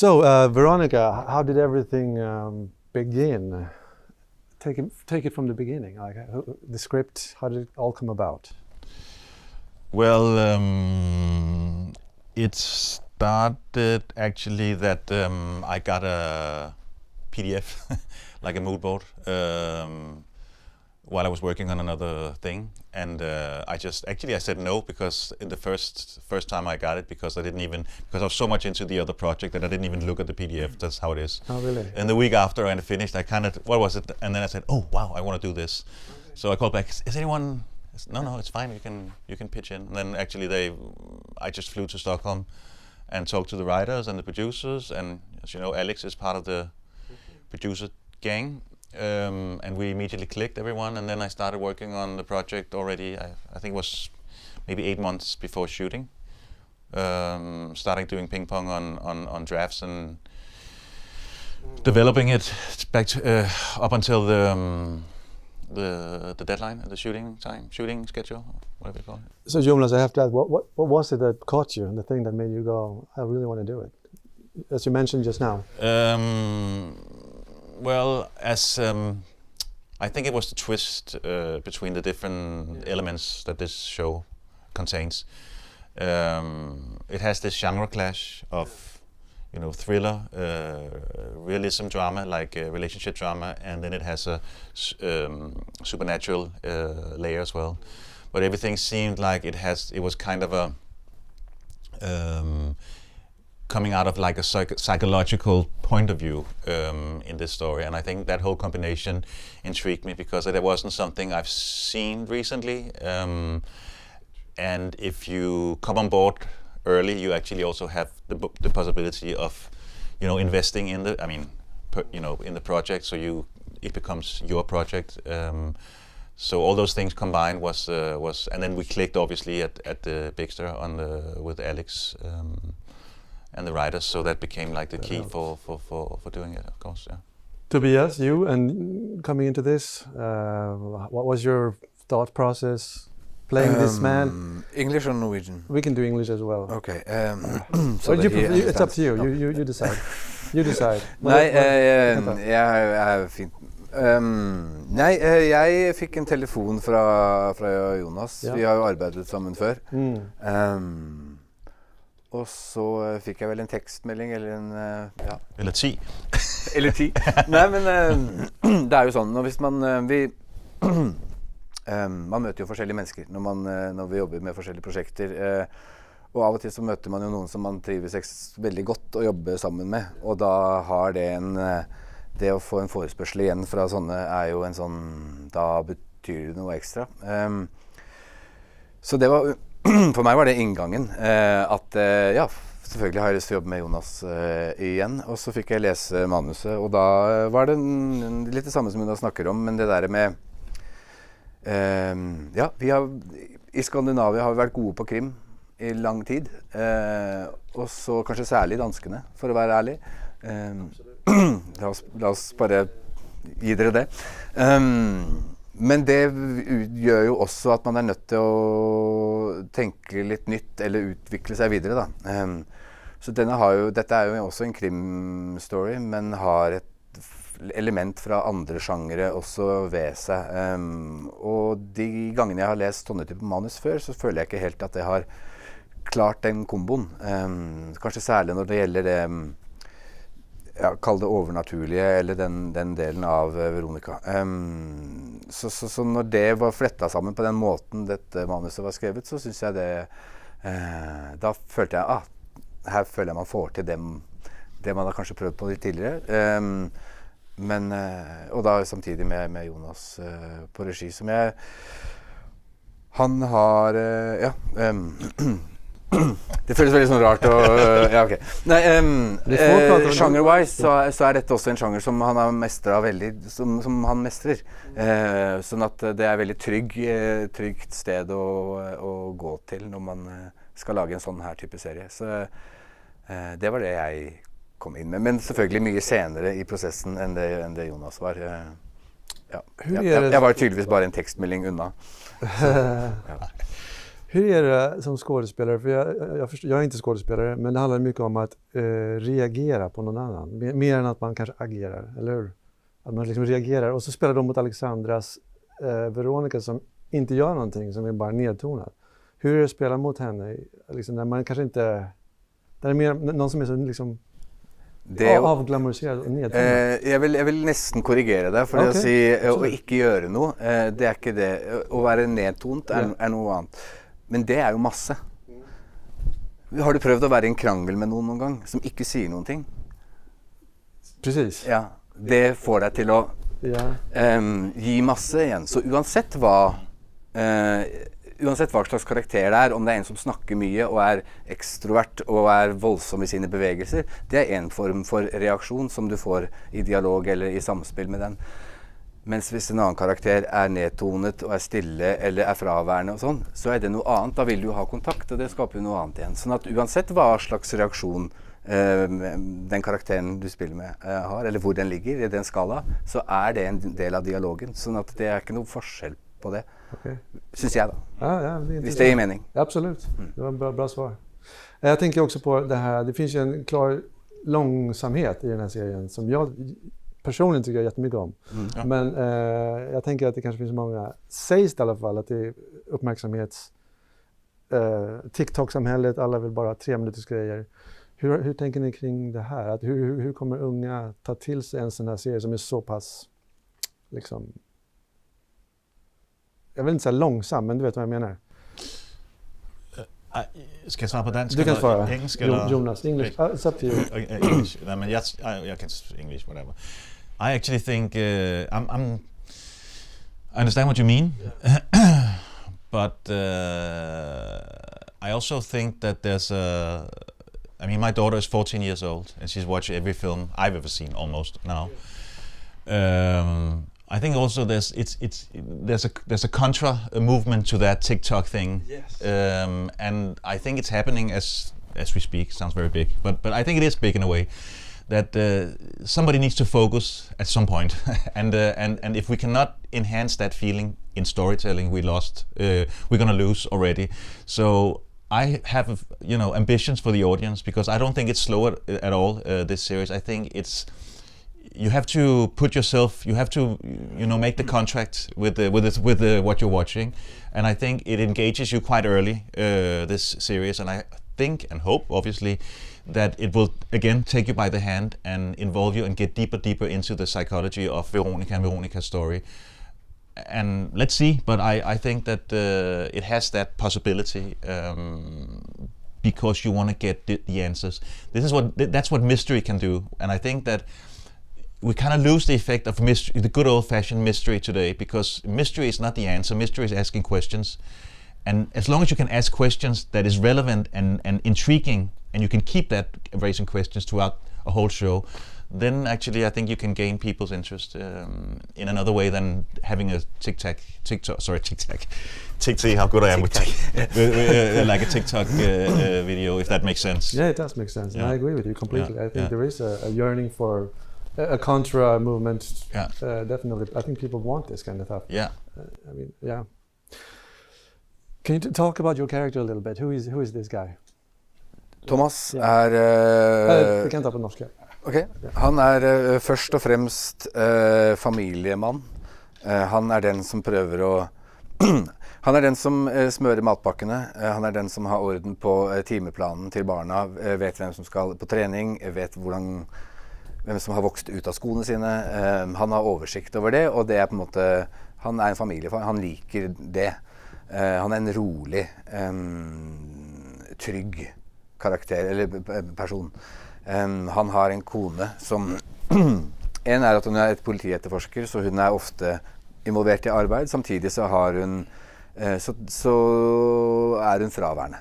So, Veronika, how did everything begin? Take it from the beginning. Like the script, how did it all come about? Well, it started actually that I got a PDF, like a mood board, while I was working on another thing, and I said no because in the first time I got it because I was so much into the other project that I didn't even look at the PDF. That's how it is. Oh, really? And the week after I finished, I what was it? And then I said, oh wow, I want to do this. Okay. So I called back. Is anyone? No, it's fine. You can pitch in. And then actually I just flew to Stockholm and talked to the writers and the producers, and as you know, Alex is part of the producer gang. And we immediately clicked, everyone, and then I started working on the project already. I think it was maybe 8 months before shooting. Starting doing ping pong on drafts and developing it back to, up until the deadline, the shooting schedule, whatever you call it. So, Jonas, I have to ask, what was it that caught you, and the thing that made you go, I really want to do it, as you mentioned just now? Well, I think it was the twist between the different elements that this show contains. It has this genre clash of, thriller, realism drama, like relationship drama, and then it has a supernatural layer as well. But everything seemed like it was kind of a coming out of like a psychological point of view in this story, and I think that whole combination intrigued me because it wasn't something I've seen recently. And if you come on board early, you actually also have the possibility of, investing in in the project. So it becomes your project. So all those things combined was, and then we clicked obviously at the Bigster with Alex. And the writers, so that became like the key for doing it, of course. Yeah. Tobias, you and coming into this, what was your thought process playing this man? English or Norwegian? We can do English as well. Okay. It's up to you. You decide. You decide. Nei, jeg fint. Jeg fikk en telefon fra Jonas. Ja. Vi har jo arbeidet sammen før. Og så fikk jeg vel en tekstmelding eller Eller 10. Eller 10. Nei, men det jo sånn, hvis man møter jo forskjellige mennesker når vi jobber med forskjellige prosjekter, og av og til så møter man jo noen som man trives veldig godt å jobbe sammen med, og da har det å få en forespørsel igjen fra sånne jo en sånn, da betyr det noe ekstra. Så det var for meg var det inngangen, at selvfølgelig har jeg lyst til å jobbe med Jonas igjen, og så fikk jeg lese manuset, og da var det litt det samme som Jonas snakker om, men det der med, i Skandinavia har vi vært gode på krim i lang tid, og så kanskje særlig danskene, for å være ærlig. La oss bare gi dere det. Men det gjør jo også at man nødt til å tenke litt nytt eller utvikle seg videre da. Så dette jo også en krimstory, men har et element fra andre sjangere også ved seg. Og de gangene jeg har lest sånne type manus før, så føler jeg ikke helt at jeg har klart den komboen. Kanskje særlig når det gjelder det, kall det overnaturlige, eller den delen av Veronika. Så når det var flettet sammen på den måten dette manuset var skrevet, så synes jeg da følte jeg, her føler jeg man får til det man har kanskje prøvd på litt tidligere. Men, og da samtidig med Jonas på regi, som han har, det føles veldig sånn rart ok. Nei, genre-wise så dette også en sjanger som han har mestret veldig, som han mestrer. Sånn at det veldig trygt sted å gå til når man skal lage en sånn her type serie. Så det var det jeg kom inn med. Men selvfølgelig mye senere i prosessen enn det Jonas var. Jeg var tydeligvis bare en tekstmelding unna. Så, Hur är det som skådespelare? För jag är inte skådespelare, men det handlar mycket om att reagera på någon annan. Mer än att man kanske agerar, eller hur? Att man liksom reagerar. Och så spelar de mot Alexandras Veronika som inte gör någonting, som är bara nedtonad. Hur är det att spela mot henne? Liksom, när man kanske inte... Det är mer någon som är så liksom... avglamoriserad og nedtonad. Jeg vil nesten korrigere deg, for det å si å ikke gjøre noe, det er ikke det. Å være nedtont er noe annet. Men det er jo masse. Har du prøvd å være i en krangel med noen gang, som ikke sier noen ting? Precis. Ja, det får deg til å gi masse igjen. Så uansett hva slags karakter det er, om det er en som snakker mye og er ekstrovert og er voldsom i sine bevegelser, det er en form for reaksjon som du får i dialog eller i samspill med den. Mens hvis en annen karakter er nedtonet og er stille eller er fraværende og sånn, så er det noe annet. Da vil du ha kontakt, og det skaper jo noe annet igjen. Sånn at uansett hva slags reaksjon den karakteren du spiller med har, eller hvor den ligger i den skala, så er det en del av dialogen. Sånn at det er ikke noe forskjell på det. Syns jeg da. Ja, hvis det gir mening. Absolut. Det var en bra svar. Jag tänker också på det här, det finns ju en klar långsamhet i den här serien som jag personligen tycker jättemycket om. Men jag tänker att det kanske finns många, sägs det i alla fall, att det är uppmärksamhets TikTok-samhället, alla vill bara ha 3 minuters grejer. Hur tänker ni kring det här? Att hur kommer unga ta till sig en sån här serie som är så pass liksom, jag vill inte säga långsam, men du vet vad jag menar. Skal jeg svare på dansk? Du kan svare. Engelsk eller? Jonas, English. It's up to you. English. No, men I can English, whatever. I actually think I understand what you mean, but I also think that there's I mean, my daughter is 14 years old, and she's watched every film I've ever seen almost now. I think also there's a contra movement to that TikTok thing, yes. And I think it's happening as we speak. Sounds very big, but I think it is big in a way that somebody needs to focus at some point, and if we cannot enhance that feeling in storytelling, we're gonna lose already. So I have ambitions for the audience, because I don't think it's slow at all. This series, I think it's. You have to put yourself. You have to, make the contract with what you're watching, and I think it engages you quite early. This series, and I think and hope, obviously, that it will again take you by the hand and involve you and get deeper into the psychology of Veronika and Veronika's story. And let's see. But I think that it has that possibility. Because you want to get the answers. That's what mystery can do, and I think that. We kind of lose the effect of mystery, the good old-fashioned mystery today, because mystery is not the answer. Mystery is asking questions, and as long as you can ask questions that is relevant and intriguing, and you can keep that raising questions throughout a whole show, then actually I think you can gain people's interest in another way than having a TikTok. How good I am with like a TikTok video, if that makes sense. Yeah, it does make sense. Yeah. And I agree with you completely. Yeah. I think there is a yearning for a contra movement. Definitely. I think people want this kind of stuff. Yeah. I mean, yeah. Can you talk about your character a little bit? Who is this guy? Thomas Vi kan ta på norsk. Okay. Han er først og fremst familiemann. Han er den som prøver å Han er den som smører matpakkene. Han er den som har orden på timeplanen til barna, vet hvem som skal på trening, vet hvem som har vokst ut av skoene sine. Han har oversikt over det, og det er på en måte, han er en familiefar, han liker det. Han er en rolig, trygg karakter, eller person. Han har en kone som, en er at hun er et politietterforsker, så hun er ofte involvert i arbeid. Samtidig så har hun, så er hun fraværende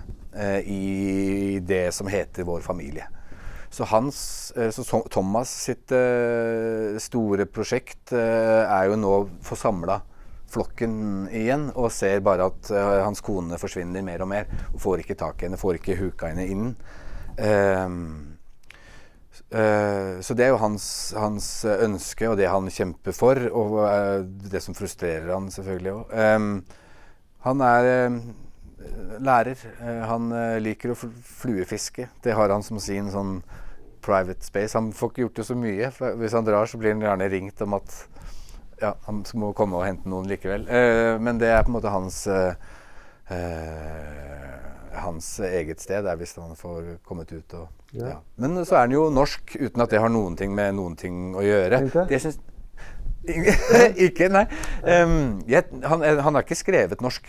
i det som heter vår familie. Så Thomas sitt store prosjekt er jo nå å få samlet flokken igjen, og ser bare at hans kone forsvinner mer og mer, og får ikke tak i henne, får ikke huka henne inn. Så det er jo hans ønske, og det han kjemper for, og det som frustrerer han selvfølgelig også. Han er lærer. Han liker å fluefiske. Det har han som sin sånn private space. Han får ikke gjort det så mye. For hvis han drar, så blir han gjerne ringt om at ja, han må komme og hente noen likevel. Men det er på en måte hans eget sted der hvis han får kommet ut og, ja. Men så er han jo norsk uten at det har noen ting med noen ting å gjøre. Det synes ikke, nei. Han har ikke skrevet norsk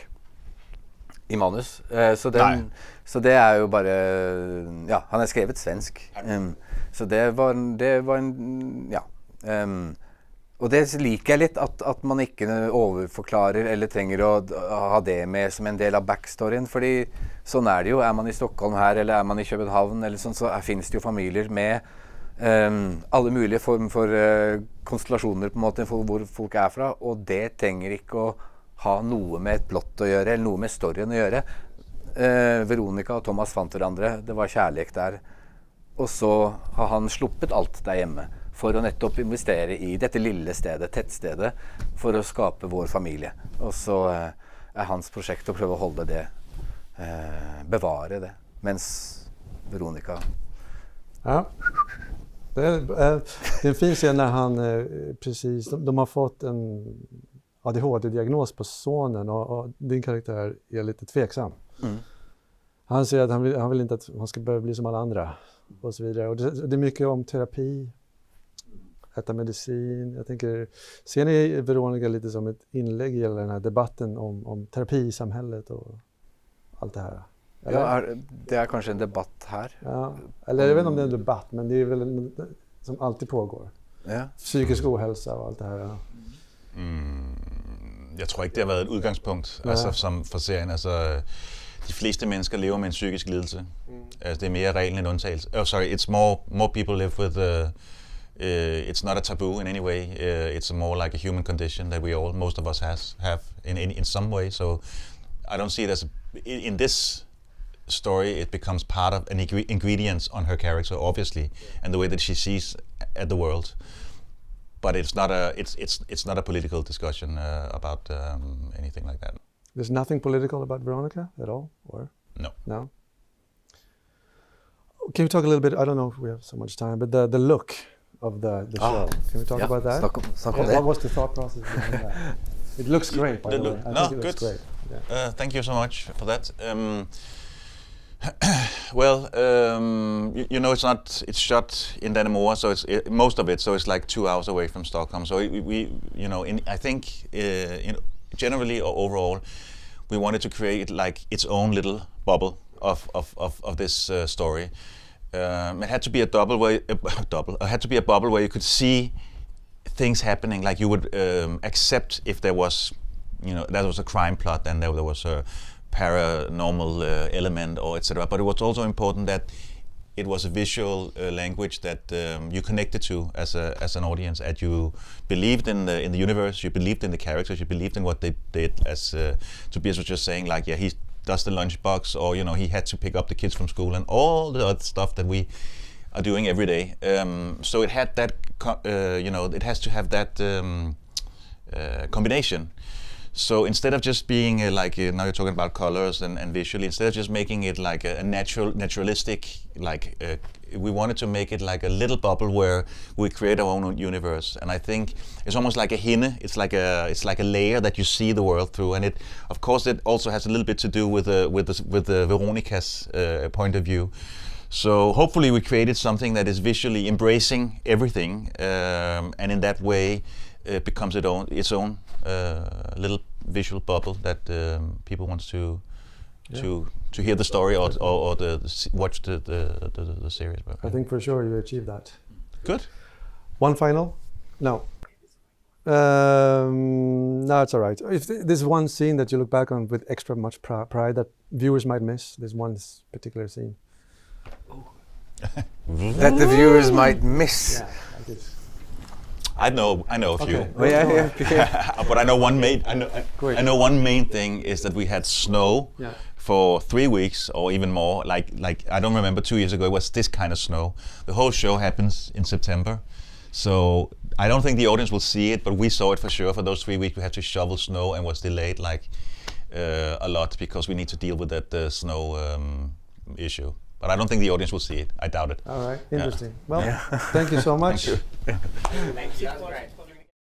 i manus, så det er jo bare, ja, han har skrevet svensk. Så det var en ja. Og det liker jeg litt, at man ikke overforklarer eller trenger å ha det med som en del av backstoryen, fordi sånn er det jo. Er man i Stockholm her, eller er man i København, eller sånn, så finnes det jo familier med alle mulige former for konstellasjoner på en måte for hvor folk er fra, og det trenger ikke å ha noe med et plott å gjøre, eller noe med storyen å gjøre. Veronika og Thomas fant hverandre, det var kjærlighet der, og så har han sluppet alt der hjemme for å nettopp investere i dette lille stedet, tettstedet, for å skape vår familie. Og så er hans prosjekt å prøve å holde det, bevare det, mens Veronika... Ja. Det är en fin scen när han precis, de har fått en ADHD-diagnos på sonen och din karaktär är lite tveksam. Han säger att han vill inte att han ska börja bli som alla andra och så vidare. Och det är mycket om terapi, äta medicin. Jag tänker, ser ni Veronika lite som ett inlägg i hela den här debatten om terapi i samhället och allt det här? Eller? Ja, det är kanske en debatt här. Ja, eller jag vet inte om det är en debatt, men det är väl en, som alltid pågår. Ja. Psykisk ohälsa og alt det her. Ja. Jeg tror ikke, det har været et udgangspunkt altså, som for serien. Altså, de fleste mennesker lever med en psykisk lidelse. Altså, det er mere reglen end undtagelse. It's more people live with... it's not a taboo in any way. It's more like a human condition that most of us have in some way. So I don't see it as... In this story, it becomes part of an ingredients on her character, obviously, and the way that she sees at the world. But it's not a political discussion about anything like that. There's nothing political about Veronika at all, or no. No. Can we talk a little bit? I don't know if we have so much time, but the look of the show. Can we talk about that? What was the thought process behind that? It looks great, by the way. I think it looks great. Yeah. Thank you so much for that. Well, you know, it's shot in Dannemora, so most of it, so it's like 2 hours away from Stockholm. So we you know, I think, generally or overall, we wanted to create like its own little bubble of this story. It had to be a bubble where you could see things happening, like you would accept if there was, you know, that was a crime plot, and there was a paranormal element, or etc. But it was also important that it was a visual language that you connected to as an audience, that you believed in the universe, you believed in the characters, you believed in what they did. As Tobias was just saying, like, yeah, he does the lunchbox, or you know, he had to pick up the kids from school, and all the other stuff that we are doing every day. So it had that, you know, it has to have that combination. So instead of just being now you're talking about colors and visually, instead of just making it like a naturalistic, we wanted to make it like a little bubble where we create our own universe. And I think it's almost like a hinne. It's like a layer that you see the world through. And it, of course, it also has a little bit to do with the Veronika's point of view. So hopefully we created something that is visually embracing everything, and in that way it becomes its own little visual bubble that people want to hear the story or watch the series. I think for sure you achieved that. Good. One final? No. No, it's all right. If there's one scene that you look back on with extra much pride that viewers might miss, there's one particular scene. That the viewers might miss. Yeah, like it. I know a few. Oh, yeah. But I know one main. I know one main thing is that we had snow for 3 weeks or even more. Like I don't remember 2 years ago it was this kind of snow. The whole show happens in September, so I don't think the audience will see it, but we saw it for sure. For those 3 weeks we had to shovel snow and was delayed. Like a lot because we need to deal with that snow issue. But I don't think the audience will see it. I doubt it. All right, interesting. Well, Yeah. thank you so much. Thank you. Thank you.